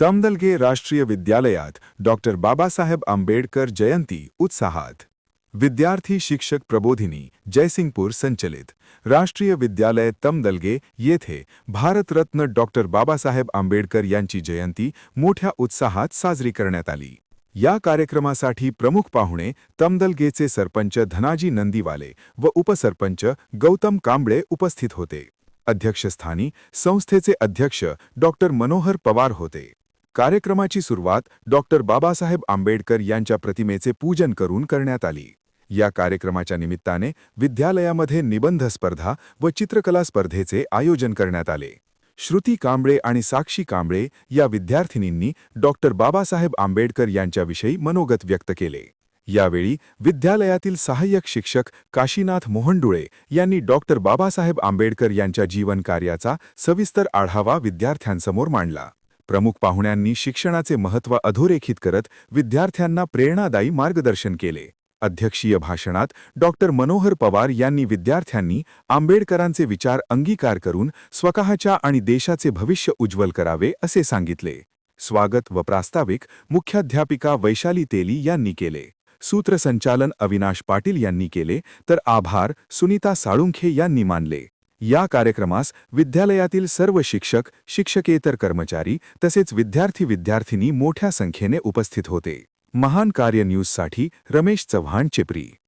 तमदलगे राष्ट्रीय विद्यालयात डॉक्टर बाबासाहेब आंबेडकर जयंती उत्साहात. विद्यार्थी शिक्षक प्रबोधिनी जयसिंगपूर संचलित राष्ट्रीय विद्यालय तमदलगे येथे भारतरत्न डॉक्टर बाबासाहेब आंबेडकर यांची जयंती मोठ्या उत्साहात साजरी करण्यात आली. या कार्यक्रमासाठी प्रमुख पाहुणे तमदलगेचे सरपंच धनाजी नंदीवाले व उपसरपंच गौतम कांबळे उपस्थित होते. अध्यक्षस्थानी संस्थेचे अध्यक्ष डॉक्टर मनोहर पवार होते. कार्यक्रमाची सुरुवात डॉक्टर बाबासाहेब आंबेडकर यांच्या प्रतिमेचे पूजन करून करण्यात आली. या कार्यक्रमाच्या निमित्ताने विद्यालयामध्ये निबंध स्पर्धा व चित्रकला स्पर्धेचे आयोजन करण्यात आले. श्रुती कांबळे आणि साक्षी कांबळे या विद्यार्थिनींनी डॉक्टर बाबासाहेब आंबेडकर यांच्याविषयी मनोगत व्यक्त केले. यावेळी विद्यालयातील सहाय्यक शिक्षक काशीनाथ मोहंडुळे यांनी डॉक्टर बाबासाहेब आंबेडकर यांच्या जीवन कार्याचा सविस्तर आढावा विद्यार्थ्यांसमोर मांडला. प्रमुख पाहुण्यांनी शिक्षणाचे महत्त्व अधोरेखित करत विद्यार्थ्यांना प्रेरणादायी मार्गदर्शन केले. अध्यक्षीय भाषणात डॉक्टर मनोहर पवार यांनी विद्यार्थ्यांनी आंबेडकरांचे विचार अंगीकार करून स्वतःच्या आणि देशाचे भविष्य उज्ज्वल करावे असे सांगितले. स्वागत व प्रास्ताविक मुख्याध्यापिका वैशाली तेली यांनी केले. सूत्रसंचालन अविनाश पाटील यांनी केले तर आभार सुनीता साळुंखे यांनी मानले. या कार्यक्रमास विद्यालयातील सर्व शिक्षक, शिक्षकेतर कर्मचारी तसेच विद्यार्थी-विद्यार्थिनी मोठ्या संख्येने उपस्थित होते. महान कार्य न्यूजसाठी रमेश चव्हाण चिपरी.